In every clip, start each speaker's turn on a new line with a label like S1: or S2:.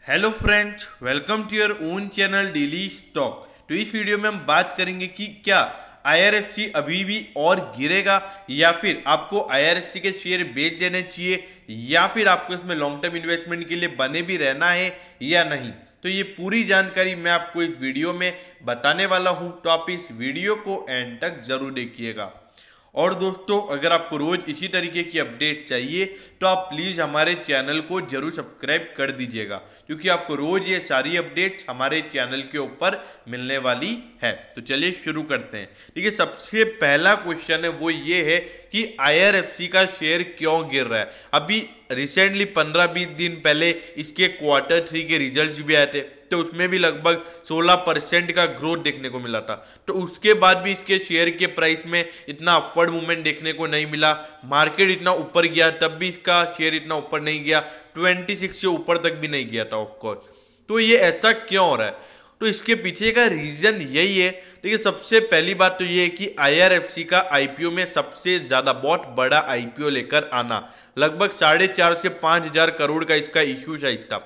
S1: Hello friends, welcome to your own channel daily stock. तो इस video में हम बात करेंगे कि क्या IRFC अभी भी और गिरेगा या फिर आपको IRFC के शेयर बेच देने चाहिए या फिर आपको इसमें लॉन्ग टर्म इन्वेस्टमेंट के लिए बने भी रहना है या नहीं। तो ये पूरी जानकारी मैं आपको इस वीडियो में बताने वाला हूं, तो आप इस वीडियो को एंड तक जरूर देखिएगा। और दोस्तों, अगर आपको रोज इसी तरीके की अपडेट चाहिए तो आप प्लीज़ हमारे चैनल को जरूर सब्सक्राइब कर दीजिएगा, क्योंकि आपको रोज ये सारी अपडेट्स हमारे चैनल के ऊपर मिलने वाली है। तो चलिए शुरू करते हैं। देखिए, सबसे पहला क्वेश्चन है वो ये है कि IRFC का शेयर क्यों गिर रहा है। अभी रिसेंटली 15-20 दिन पहले इसके Q3 के रिजल्ट्स भी आए थे, तो उसमें भी लगभग 16% का ग्रोथ देखने को मिला था। तो उसके बाद भी इसके शेयर के प्राइस में इतना अपवर्ड मूवमेंट देखने को नहीं मिला। मार्केट इतना ऊपर गया तब भी इसका शेयर इतना ऊपर नहीं गया, 26 से ऊपर तक भी नहीं गया था ऑफकोर्स। तो ये ऐसा क्यों हो रहा है? तो इसके पीछे का रीजन यही है। देखिए, सबसे पहली बात तो ये है कि IRFC का IPO में सबसे ज्यादा बहुत बड़ा IPO लेकर आना, लगभग 4.5 से 5,000 करोड़ का इसका इश्यू था।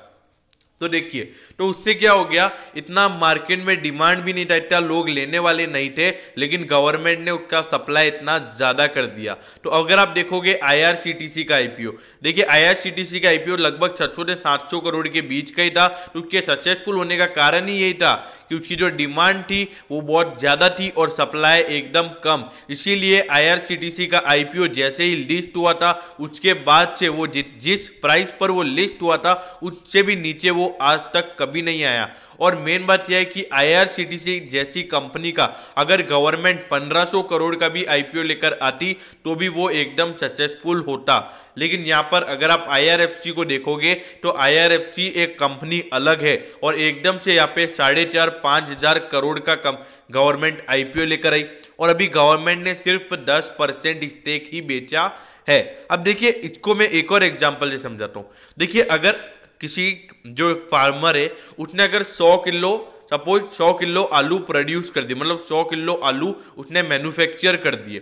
S1: तो देखिए, तो उससे क्या हो गया, इतना मार्केट में डिमांड भी नहीं था, इतना लोग लेने वाले नहीं थे, लेकिन गवर्नमेंट ने उसका सप्लाई इतना ज्यादा कर दिया। तो अगर आप देखोगे IRCTC का IPO, देखिए IRCTC का IPO लगभग 600 से 700 करोड़ के बीच का ही था। तो उसके सक्सेसफुल होने का कारण ही यही था कि उसकी जो डिमांड थी वो बहुत ज्यादा थी और सप्लाई एकदम कम। इसीलिए IRCTC का IPO जैसे ही लिस्ट हुआ था, उसके बाद से वो जिस प्राइस पर वो लिस्ट हुआ था उससे भी नीचे वो आज तक कभी नहीं आया। और मेन बात यह है कि IRCTC जैसी कंपनी का अगर गवर्नमेंट 1500 करोड़ का भी IPO लेकर आती तो भी वो एकदम सक्सेसफुल होता। लेकिन यहाँ पर अगर आप IRFC को देखोगे तो IRFC एक कंपनी अलग है और एकदम से यहाँ पे 4,500-5,000 करोड़ का गवर्नमेंट IPO लेकर आई और अभी गवर्नमेंट ने सिर्फ 10% स्टेक ही बेचा है। अब देखिए, इसको मैं एक और एग्जाम्पल से समझाता हूँ। देखिए, अगर किसी जो फार्मर है उसने अगर 100 किलो सपोज 100 किलो आलू प्रोड्यूस कर दिए, मतलब 100 किलो आलू उसने मैन्युफैक्चर कर दिए,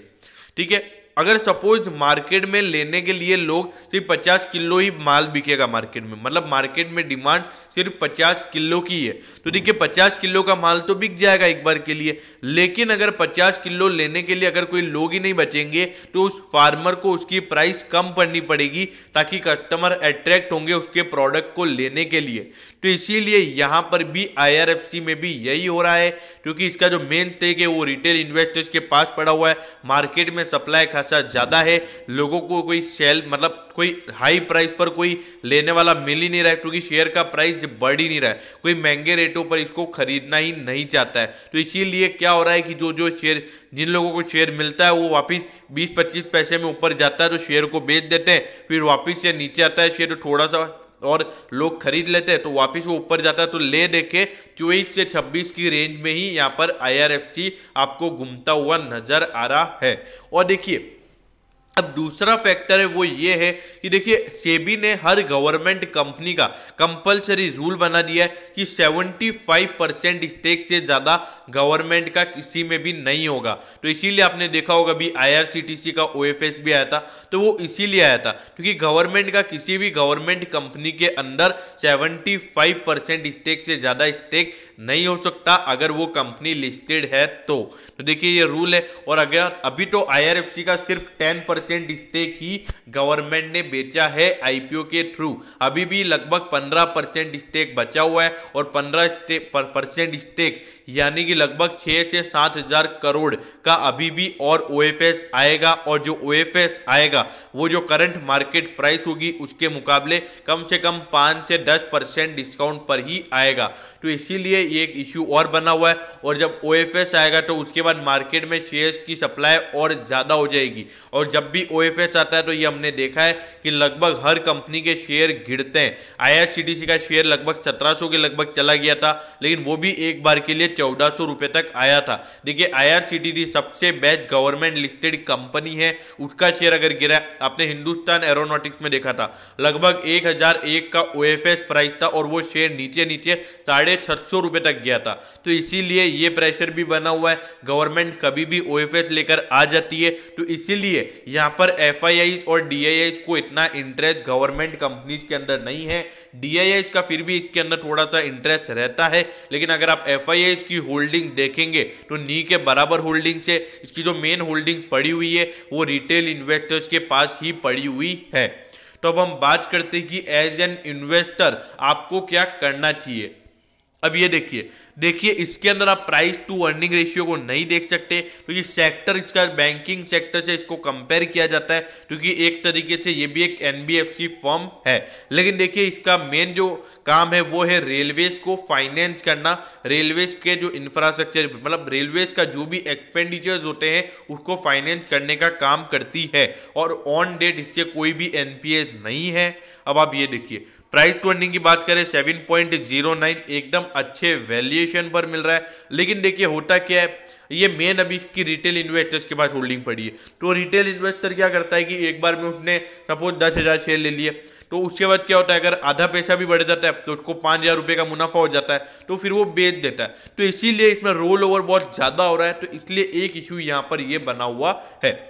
S1: ठीक है। अगर सपोज मार्केट में लेने के लिए लोग सिर्फ 50 किलो ही माल बिकेगा मार्केट में, मतलब मार्केट में डिमांड सिर्फ 50 किलो की है, तो देखिए 50 किलो का माल तो बिक जाएगा एक बार के लिए। लेकिन अगर 50 किलो लेने के लिए अगर कोई लोग ही नहीं बचेंगे तो उस फार्मर को उसकी प्राइस कम करनी पड़ेगी ताकि कस्टमर अट्रैक्ट होंगे उसके प्रोडक्ट को लेने के लिए। तो इसीलिए यहाँ पर भी IRFC में भी यही हो रहा है, क्योंकि इसका जो मेन स्टेक है वो रिटेल इन्वेस्टर्स के पास पड़ा हुआ है। मार्केट में सप्लाई खासा ज्यादा है, लोगों को कोई सेल मतलब कोई हाई प्राइस पर कोई लेने वाला मिल ही नहीं रहा है, क्योंकि शेयर का प्राइस बढ़ ही नहीं रहा है, कोई महंगे रेटों पर इसको खरीदना ही नहीं चाहता है। तो इसीलिए क्या हो रहा है कि जो शेयर जिन लोगों को शेयर मिलता है वो वापिस 20-25 पैसे में ऊपर जाता है तो शेयर को बेच देते हैं, फिर वापिस से नीचे आता है शेयर, थोड़ा सा और लोग खरीद लेते हैं तो वापस वो ऊपर जाता है। तो ले देखे 24 से 26 की रेंज में ही यहाँ पर IRFC आपको घूमता हुआ नजर आ रहा है। और देखिए, अब दूसरा फैक्टर है वो ये है कि देखिए सेबी ने हर गवर्नमेंट कंपनी का कंपलसरी रूल बना दिया है कि 75% स्टेक से ज्यादा गवर्नमेंट का किसी में भी नहीं होगा। तो इसीलिए आपने देखा होगा भी IRCTC का OFS भी आया था, तो वो इसीलिए आया था क्योंकि गवर्नमेंट का किसी भी गवर्नमेंट कंपनी के अंदर 75% स्टेक से ज्यादा स्टेक नहीं हो सकता अगर वो कंपनी लिस्टेड है। तो देखिए ये रूल है। और अगर अभी तो IRFC का सिर्फ 10% स्टेक ही गवर्नमेंट ने बेचा है IPO के थ्रू, अभी भी लगभग 15% स्टेक बचा हुआ है और 15% स्टेक यानी कि लगभग 6 से 7,000 करोड़ का अभी भी और OFS आएगा। और जो OFS आएगा वो जो करंट मार्केट प्राइस होगी उसके मुकाबले कम से कम 5 से 10% डिस्काउंट पर ही आएगा। तो इसीलिए ये एक इश्यू और बना हुआ है। और जब OFS आएगा तो उसके बाद मार्केट में शेयर्स की सप्लाई और ज्यादा हो जाएगी। और जब भी OFS आता है तो ये हमने देखा है कि लगभग हर कंपनी के शेयर गिरते हैं। IRCTC का शेयर लगभग 1700 के लगभग चला गया था, लेकिन वो भी एक बार के लिए 1400 रुपए तक आया था। देखिए IRCTC सबसे बेस्ट गवर्नमेंट लिस्टेड कंपनी है, उसका शेयर अगर गिरा, आपने हिंदुस्तान एरोनॉटिक्स में देखा था लगभग 1001 का OFS प्राइस था और वो शेयर नीचे 650 रुपए तक गया था। तो इसीलिए ये प्रेशर भी बना हुआ है, गवर्नमेंट कभी भी OFS लेकर आ जाती है। तो इसीलिए यहाँ पर FIIs और DIIs को इतना इंटरेस्ट गवर्नमेंट कंपनीज के अंदर नहीं है। DIIs का फिर भी इसके अंदर थोड़ा सा इंटरेस्ट रहता है, लेकिन अगर आप FIIs की होल्डिंग देखेंगे तो नी के बराबर होल्डिंग से इसकी जो मेन होल्डिंग पड़ी हुई है वो रिटेल इन्वेस्टर्स के पास ही पड़ी हुई है। तो अब हम बात करते हैं कि एज एन इन्वेस्टर आपको क्या करना चाहिए। अब ये देखिए इसके अंदर आप प्राइस टू अर्निंग रेशियो को नहीं देख सकते, क्योंकि सेक्टर इसका बैंकिंग सेक्टर से इसको कंपेयर किया जाता है, क्योंकि एक तरीके से ये भी एक NBFC फर्म है। लेकिन देखिए इसका मेन जो काम है वो है रेलवेज को फाइनेंस करना, रेलवेज के जो इंफ्रास्ट्रक्चर मतलब रेलवेज का जो भी एक्सपेंडिचर्स होते हैं उसको फाइनेंस करने का काम करती है, और ऑन डेट इससे कोई भी NPAs नहीं है। अब आप ये देखिए प्राइस टू अर्निंग की बात करें 7.09 एकदम अच्छे वैल्यूएशन पर मिल रहा है। लेकिन देखिए होता क्या है, ये मेन अभी इसकी रिटेल इन्वेस्टर्स के पास होल्डिंग पड़ी है। तो रिटेल इन्वेस्टर क्या करता है कि एक बार में उसने सपोज 10,000 शेयर ले लिए, तो उसके बाद क्या होता है अगर आधा पैसा भी बढ़ जाता है तो उसको 5,000 रुपये का मुनाफा हो जाता है, तो फिर वो बेच देता है। तो इसीलिए इसमें रोल ओवर बहुत ज़्यादा हो रहा है, तो इसलिए एक इशू यहाँ पर ये बना हुआ है।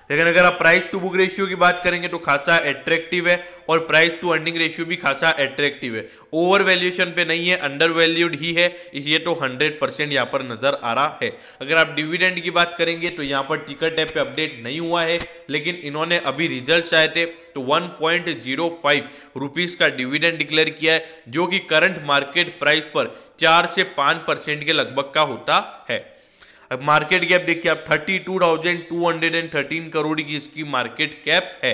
S1: लेकिन अगर आप प्राइस टू बुक रेशियो की बात करेंगे तो खासा अट्रैक्टिव है, और प्राइस टू अर्निंग रेशियो भी खासा अट्रैक्टिव है। ओवर वैल्यूएशन पे नहीं है, अंडर वैल्यूड ही है, इसलिए तो 100% यहाँ पर नजर आ रहा है। अगर आप डिविडेंड की बात करेंगे तो यहाँ पर टिकर टैब पे अपडेट नहीं हुआ है, लेकिन इन्होंने अभी रिजल्ट आए थे तो 1.05 रुपीज़ का डिविडेंड डिक्लेयर किया है, जो कि करंट मार्केट प्राइस पर 4 से 5% के लगभग का होता है। अब मार्केट कैप देखिए आप 32,213 करोड़ की इसकी मार्केट कैप है।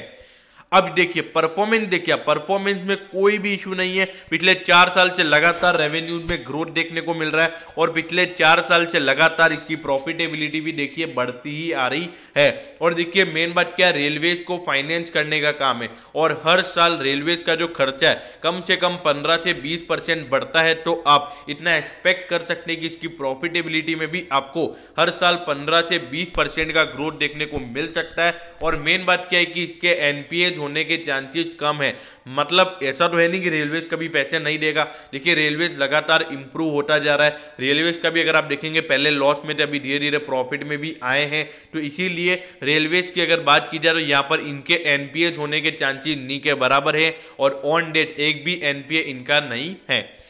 S1: अब देखिए परफॉर्मेंस में कोई भी इशू नहीं है। पिछले 4 साल से लगातार रेवेन्यूज में ग्रोथ देखने को मिल रहा है, और पिछले 4 साल से लगातार इसकी प्रॉफिटेबिलिटी भी देखिए बढ़ती ही आ रही है। और देखिए मेन बात क्या है, रेलवेज को फाइनेंस करने का काम है, और हर साल रेलवेज का जो खर्चा है कम से कम 15 से 20% बढ़ता है। तो आप इतना एक्सपेक्ट कर सकते हैं कि इसकी प्रॉफिटेबिलिटी में भी आपको हर साल 15 से 20% का ग्रोथ देखने को मिल सकता है। और मेन बात क्या है कि इसके NPAs होने के चांसेस कम है। मतलब ऐसा तो है नहीं कि रेलवेज कभी पैसे नहीं देगा। देखिए रेलवेज लगातार इंप्रूव होता जा रहा है। रेलवेज का भी अगर आप देखेंगे पहले लॉस में थे, अभी धीरे धीरे प्रॉफिट में भी आए हैं। तो इसीलिए रेलवेज की अगर बात की जाए तो यहाँ पर इनके NPAs होने के चांसेस नी के बराबर है, और ऑन डेट एक भी NPA इनका नहीं है।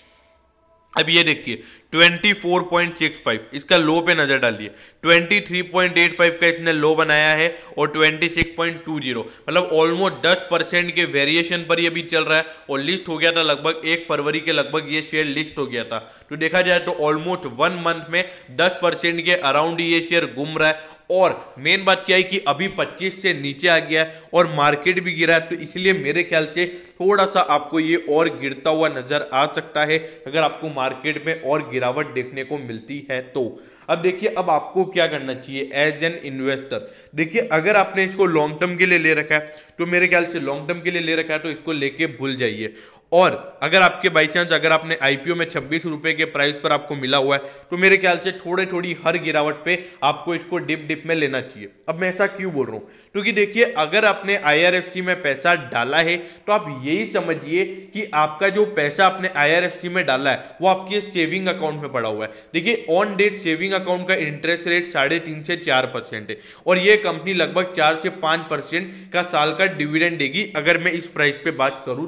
S1: अब ये देखिए 24.65 इसका लो पे नजर डालिए, 23.85 का इसने लो बनाया है, और 26.20 मतलब ऑलमोस्ट 10% के वेरिएशन पर ये भी चल रहा है। और लिस्ट हो गया था लगभग 1 फरवरी के लगभग ये शेयर लिस्ट हो गया था। तो देखा जाए तो ऑलमोस्ट 1 मंथ में 10% के अराउंड ये शेयर घूम रहा है। और मेन बात क्या है कि अभी 25 से नीचे आ गया है, और मार्केट भी गिरा है। तो इसलिए मेरे ख्याल से थोड़ा सा आपको ये और गिरता हुआ नजर आ सकता है, अगर आपको मार्केट में और गिरावट देखने को मिलती है तो। अब देखिए अब आपको क्या करना चाहिए एज एन इन्वेस्टर। देखिए अगर आपने इसको लॉन्ग टर्म के लिए ले रखा है तो मेरे ख्याल से लॉन्ग टर्म के लिए ले रखा है तो इसको लेके भूल जाइए। और अगर आपके बाई चांस अगर आपने IPO में 26 रुपए के प्राइस पर आपको मिला हुआ है तो मेरे ख्याल से थोड़ी हर गिरावट पे आपको इसको डिप में लेना चाहिए। अब मैं ऐसा क्यों बोल रहा हूँ, क्योंकि देखिए अगर आपने IRFC में पैसा डाला है तो आप यही समझिए कि आपका जो पैसा आपने IRFC में डाला है वो आपके सेविंग अकाउंट में पड़ा हुआ है। देखिए ऑन डेट सेविंग अकाउंट का इंटरेस्ट रेट 3.5 से 4% है, और ये कंपनी लगभग 4 से 5% का साल का डिविडेंड देगी अगर मैं इस प्राइस पे बात करूँ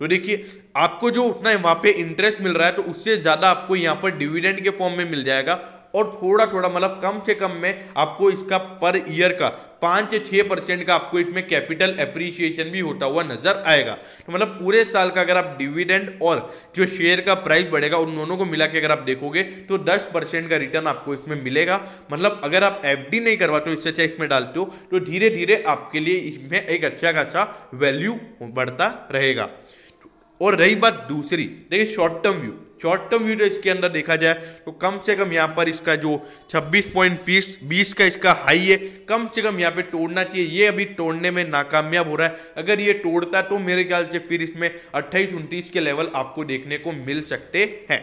S1: तो देखिए आपको जो उतना वहां पे इंटरेस्ट मिल रहा है तो उससे ज्यादा आपको यहाँ पर डिविडेंड के फॉर्म में मिल जाएगा, और थोड़ा मतलब कम से कम में आपको इसका पर ईयर का 5 से 6% का आपको इसमें कैपिटल एप्रिसिएशन भी होता हुआ नजर आएगा। तो मतलब पूरे साल का अगर आप डिविडेंड और जो शेयर का प्राइस बढ़ेगा उन दोनों को मिला के अगर आप देखोगे तो 10% का रिटर्न आपको इसमें मिलेगा। मतलब अगर आप FD नहीं करवाते हो, इससे अच्छा इसमें डालते हो तो धीरे धीरे आपके लिए इसमें एक अच्छा खासा वैल्यू बढ़ता रहेगा। और रही बात दूसरी, देखिए शॉर्ट टर्म व्यू तो इसके अंदर देखा जाए तो कम से कम यहाँ पर इसका जो 26.20 का इसका हाई है, कम से कम यहाँ पे तोड़ना चाहिए। ये अभी तोड़ने में नाकामयाब हो रहा है। अगर ये तोड़ता तो मेरे ख्याल से फिर इसमें 28-29 के लेवल आपको देखने को मिल सकते हैं।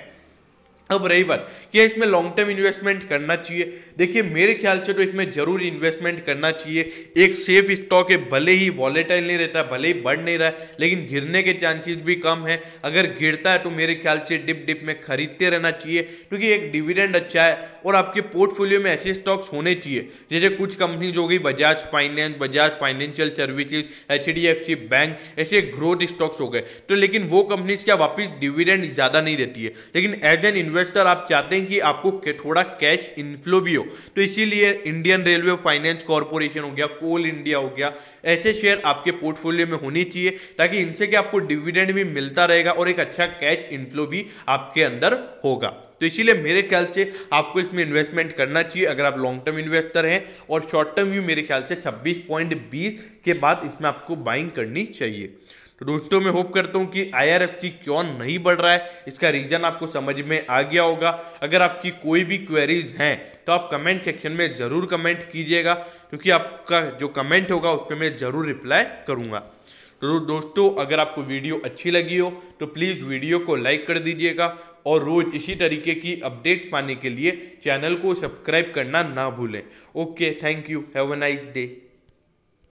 S1: अब रही बात कि इसमें लॉन्ग टर्म इन्वेस्टमेंट करना चाहिए, देखिए मेरे ख्याल से तो इसमें जरूर इन्वेस्टमेंट करना चाहिए। एक सेफ स्टॉक है, भले ही वॉलेटाइल नहीं रहता, भले ही बढ़ नहीं रहा है, लेकिन गिरने के चांसेस भी कम है। अगर गिरता है तो मेरे ख्याल से डिप डिप में खरीदते रहना चाहिए, क्योंकि एक डिविडेंड अच्छा है। और आपके पोर्टफोलियो में ऐसे स्टॉक्स होने चाहिए, जैसे कुछ कंपनीज हो गई Bajaj finance, Bajaj financial services, HDFC bank, ऐसे ग्रोथ स्टॉक्स हो गए। तो लेकिन वो कंपनीज क्या वापस डिविडेंड ज़्यादा नहीं देती है, लेकिन एज एन इन्वेस्टर आप चाहते हैं कि आपको थोड़ा कैश इनफ्लो भी हो, तो इसीलिए इंडियन रेलवे फाइनेंस कॉर्पोरेशन हो गया, कोल इंडिया हो गया, ऐसे शेयर आपके पोर्टफोलियो में होनी चाहिए, ताकि इनसे क्या आपको डिविडेंड भी मिलता रहेगा और एक अच्छा कैश इनफ्लो भी आपके अंदर होगा। तो इसीलिए मेरे ख्याल से आपको इसमें इन्वेस्टमेंट करना चाहिए अगर आप लॉन्ग टर्म इन्वेस्टर हैं। और शॉर्ट टर्म व्यू मेरे ख्याल से 26.20 के बाद इसमें आपको बाइंग करनी चाहिए। तो दोस्तों मैं होप करता हूं कि IRFT क्यों नहीं बढ़ रहा है, इसका रीजन आपको समझ में आ गया होगा। अगर आपकी कोई भी क्वेरीज हैं तो आप कमेंट सेक्शन में ज़रूर कमेंट कीजिएगा, क्योंकि आपका जो कमेंट होगा उस पर मैं ज़रूर रिप्लाई करूँगा। तो दोस्तों अगर आपको वीडियो अच्छी लगी हो तो प्लीज़ वीडियो को लाइक कर दीजिएगा, और रोज़ इसी तरीके की अपडेट्स पाने के लिए चैनल को सब्सक्राइब करना ना भूलें। Okay, thank you, have a nice day.